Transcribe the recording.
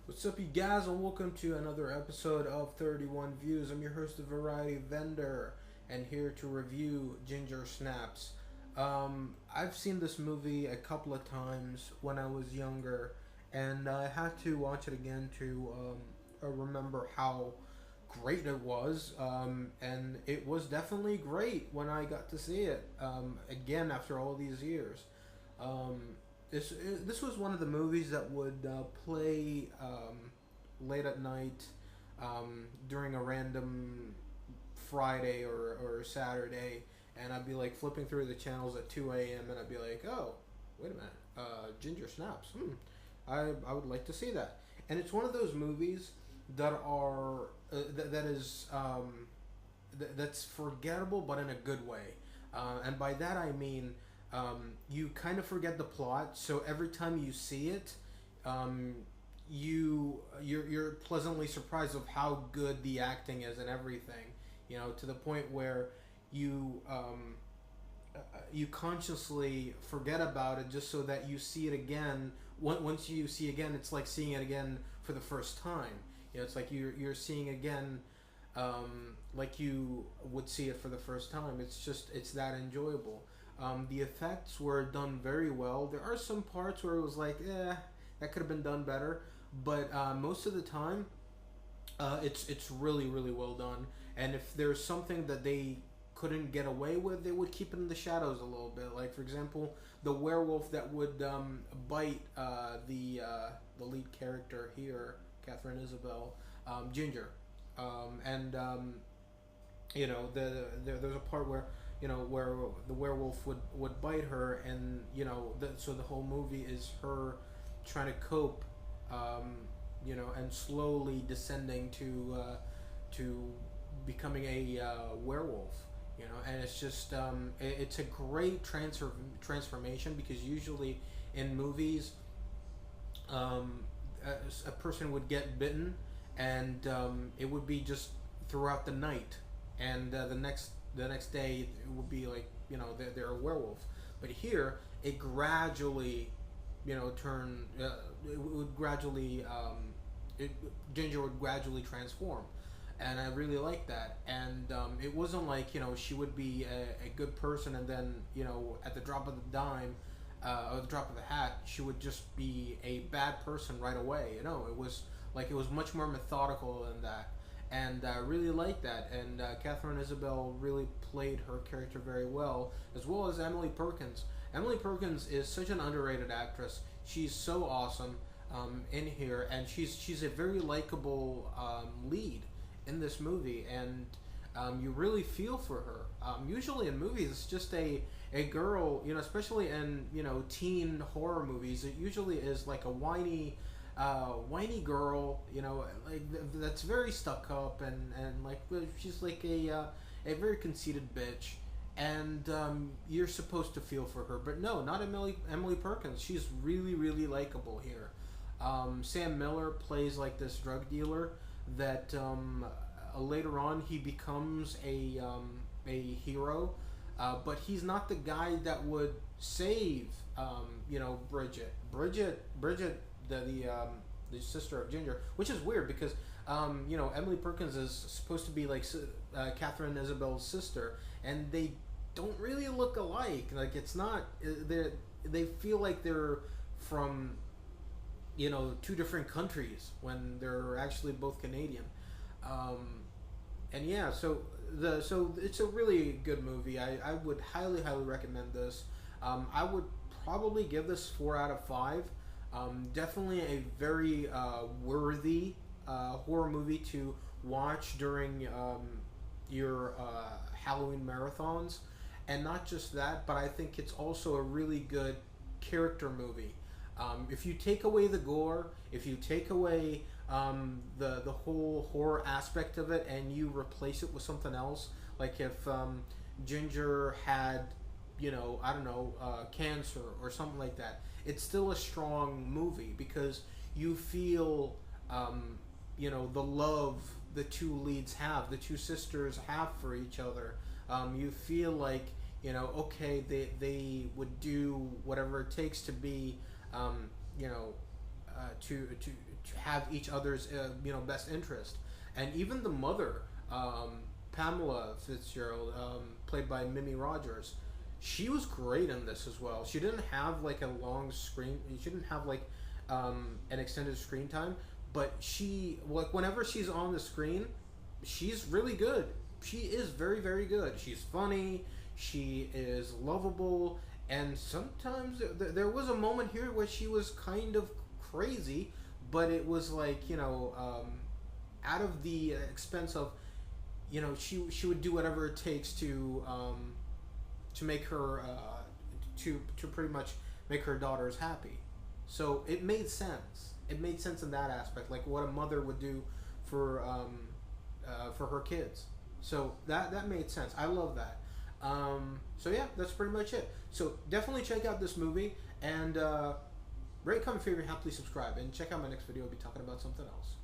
What's up, you guys, and welcome to another episode of 31 Views. I'm your host, the Variety Vendor, and here to review Ginger Snaps. I've seen this movie a couple of times when I was younger, and I had to watch it again to remember how great it was. And it was definitely great when I got to see it again after all these years. Um, this was one of the movies that would play late at night during a random Friday or Saturday, and I'd be like flipping through the channels at 2 a.m. and I'd be like, oh, wait a minute, Ginger Snaps. I would like to see that. And it's one of those movies that are that is that's forgettable, but in a good way. And by that I mean you kind of forget the plot, so every time you see it, um, you're pleasantly surprised of how good the acting is and everything. You know, to the point where you you consciously forget about it just so that you see it again. Once you see again, it's like seeing it again for the first time. You know, it's like you're seeing again, like you would see it for the first time. It's that enjoyable. The effects were done very well. There are some parts where it was like, that could have been done better, but most of the time, it's really well done. And if there's something that they couldn't get away with, they would keep it in the shadows a little bit. Like, for example, the werewolf that would bite the lead character here, Catherine Isabel, Ginger, and there's a part where where the werewolf would bite her, and so the whole movie is her trying to cope, and slowly descending to becoming a werewolf. And it's just it's a great transformation, because usually in movies, a person would get bitten, and it would be just throughout the night, and the next day it would be like, they're a werewolf. But here it gradually, it would gradually, it, Ginger would gradually transform, and I really like that. And it wasn't like, she would be a good person, and then, at the drop of the dime, or the drop of the hat, she would just be a bad person right away. It was much more methodical than that, and I really like that. And Catherine Isabel really played her character very well as Emily Perkins. Emily Perkins is such an underrated actress. She's so awesome in here, and she's a very likable lead in this movie, and you really feel for her. Usually in movies, it's just a girl, especially in teen horror movies. It usually is like a whiny girl, that's very stuck up, and like she's like a very conceited bitch, and you're supposed to feel for her. But no, not Emily Perkins. She's really likable here. Sam Miller plays like this drug dealer that later on he becomes a hero, but he's not the guy that would save Bridget, the sister of Ginger, which is weird because Emily Perkins is supposed to be like Catherine Isabel's sister, and they don't really look alike. Like, it's not, they feel like they're from two different countries when they're actually both Canadian. And yeah, so it's a really good movie. I would highly recommend this. I would probably give this 4 out of 5. Definitely a very worthy horror movie to watch during your Halloween marathons. And not just that, but I think it's also a really good character movie. If you take away the gore, if you take away the whole horror aspect of it, and you replace it with something else, like if Ginger had, I don't know, cancer or something like that, it's still a strong movie, because you feel, the love the two leads have, the two sisters have for each other. You feel like, okay, they would do whatever it takes to be, um, you know, to have each other's best interest. And even the mother, Pamela Fitzgerald, played by Mimi Rogers, she was great in this as well. She didn't have like a long screen. She didn't have like an extended screen time, but she, like, whenever she's on the screen, she's really good. She is very, very good. She's funny. She is lovable. And sometimes there was a moment here where she was kind of crazy, but it was like, out of the expense of, she would do whatever it takes to make her to pretty much make her daughters happy. So it made sense. It made sense in that aspect, like what a mother would do for her kids. So that made sense. I love that. So yeah, that's pretty much it. So definitely check out this movie, and rate, comment, favorite, happily subscribe, and check out my next video. I'll be talking about something else.